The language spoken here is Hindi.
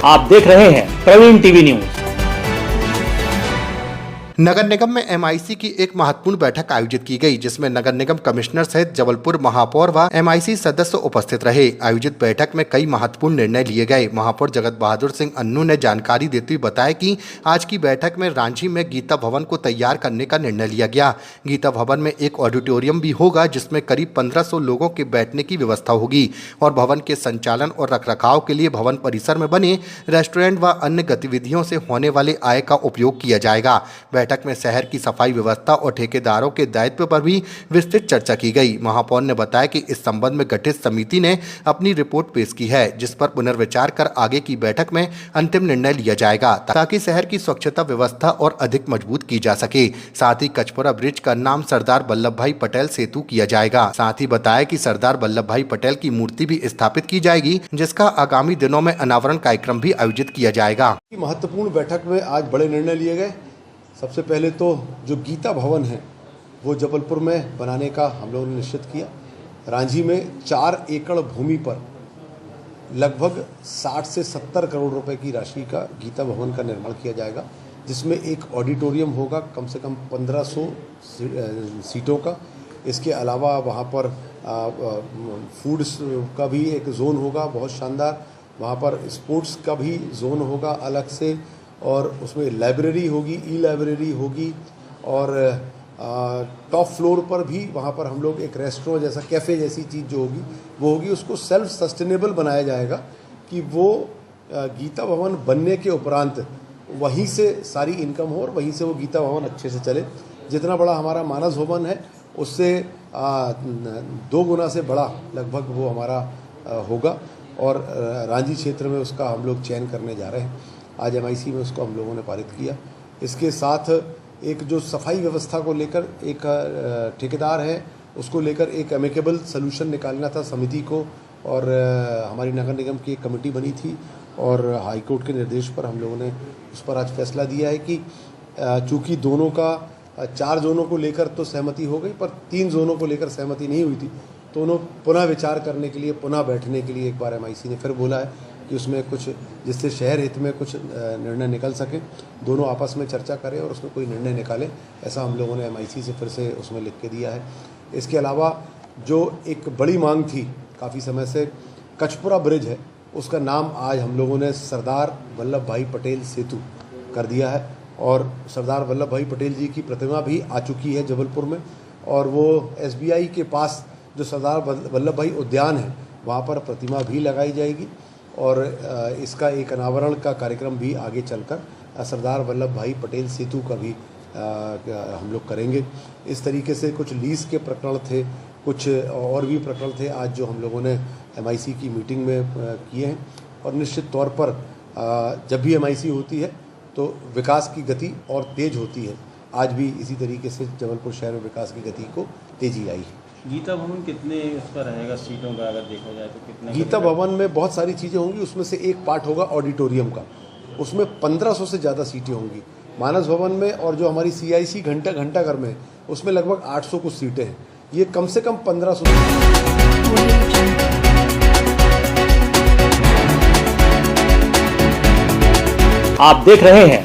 आप देख रहे हैं प्रवीण टीवी न्यूज। नगर निगम में एमआईसी की एक महत्वपूर्ण बैठक आयोजित की गई, जिसमें नगर निगम कमिश्नर सहित जबलपुर महापौर व एमआईसी सदस्य उपस्थित रहे। आयोजित बैठक में कई महत्वपूर्ण निर्णय लिए गए। महापौर जगत बहादुर सिंह अन्नू ने जानकारी देते हुए बताया कि आज की बैठक में रांची में गीता भवन को तैयार करने का निर्णय लिया गया। गीता भवन में एक ऑडिटोरियम भी होगा, जिसमें करीब 1500 लोगों के बैठने की व्यवस्था होगी और भवन के संचालन और रखरखाव के लिए भवन परिसर में बने रेस्टोरेंट व अन्य गतिविधियों से होने वाले आय का उपयोग किया जाएगा। बैठक में शहर की सफाई व्यवस्था और ठेकेदारों के दायित्व पर भी विस्तृत चर्चा की गई। महापौर ने बताया कि इस संबंध में गठित समिति ने अपनी रिपोर्ट पेश की है, जिस पर पुनर्विचार कर आगे की बैठक में अंतिम निर्णय लिया जाएगा, ताकि शहर की स्वच्छता व्यवस्था और अधिक मजबूत की जा सके। साथ ही कचपुरा ब्रिज का नाम सरदार वल्लभ भाई पटेल सेतु किया जाएगा। साथ ही बताया कि सरदार वल्लभ भाई पटेल की मूर्ति भी स्थापित की जाएगी, जिसका आगामी दिनों में अनावरण कार्यक्रम भी आयोजित किया जाएगा। महत्वपूर्ण बैठक में आज बड़े निर्णय लिए गए। सबसे पहले तो जो गीता भवन है वो जबलपुर में बनाने का हम लोगों ने निश्चित किया। रांची में 4 एकड़ भूमि पर लगभग 60 से 70 करोड़ रुपए की राशि का गीता भवन का निर्माण किया जाएगा, जिसमें एक ऑडिटोरियम होगा कम से कम 1500 सीटों का। इसके अलावा वहाँ पर फूड का भी एक जोन होगा बहुत शानदार। वहाँ पर स्पोर्ट्स का भी जोन होगा अलग से, और उसमें लाइब्रेरी होगी, ई लाइब्रेरी होगी, और टॉप फ्लोर पर भी वहाँ पर हम लोग एक रेस्टोरेंट जैसा कैफ़े जैसी चीज़ जो होगी वो होगी। उसको सेल्फ सस्टेनेबल बनाया जाएगा कि वो गीता भवन बनने के उपरांत वहीं से सारी इनकम हो और वहीं से वो गीता भवन अच्छे से चले। जितना बड़ा हमारा मानस भवन है उससे 2 गुना से बड़ा लगभग वो हमारा होगा, और रांची क्षेत्र में उसका हम लोग चयन करने जा रहे हैं। आज एमआईसी में उसको हम लोगों ने पारित किया। इसके साथ एक जो सफाई व्यवस्था को लेकर एक ठेकेदार है, उसको लेकर एक एमिकेबल सलूशन निकालना था समिति को, और हमारी नगर निगम की एक कमेटी बनी थी, और हाईकोर्ट के निर्देश पर हम लोगों ने उस पर आज फैसला दिया है कि चूँकि दोनों का 4 जोनों को लेकर तो सहमति हो गई, पर 3 जोनों को लेकर सहमति नहीं हुई थी, तो उन्होंने पुनः विचार करने के लिए, पुनः बैठने के लिए एक बार एमआईसी ने फिर बोला है कि उसमें कुछ जिससे शहर हित में कुछ निर्णय निकल सके, दोनों आपस में चर्चा करें और उसमें कोई निर्णय निकालें। ऐसा हम लोगों ने एमआईसी से फिर से उसमें लिख के दिया है। इसके अलावा जो एक बड़ी मांग थी काफ़ी समय से, कचपुरा ब्रिज है, उसका नाम आज हम लोगों ने सरदार वल्लभ भाई पटेल सेतु कर दिया है, और सरदार वल्लभ भाई पटेल जी की प्रतिमा भी आ चुकी है जबलपुर में, और वो SBI के पास जो सरदार वल्लभ भाई उद्यान है वहाँ पर प्रतिमा भी लगाई जाएगी, और इसका एक अनावरण का कार्यक्रम भी आगे चलकर सरदार वल्लभ भाई पटेल सेतु का भी हम लोग करेंगे। इस तरीके से कुछ लीज के प्रकरण थे, कुछ और भी प्रकरण थे आज जो हम लोगों ने एमआईसी की मीटिंग में किए हैं। और निश्चित तौर पर जब भी एमआईसी होती है तो विकास की गति और तेज होती है। आज भी इसी तरीके से जबलपुर शहर में विकास की गति को तेजी आई है। गीता भवन कितने उसका रहेगा सीटों का अगर देखा जाए तो कितना? गीता भवन में बहुत सारी चीज़ें होंगी, उसमें से एक पार्ट होगा ऑडिटोरियम का, उसमें 1500 से ज़्यादा सीटें होंगी। मानस भवन में और जो हमारी CIC घंटाघर में उसमें लगभग 800 कुछ सीटें हैं। ये कम से कम 1500। आप देख रहे हैं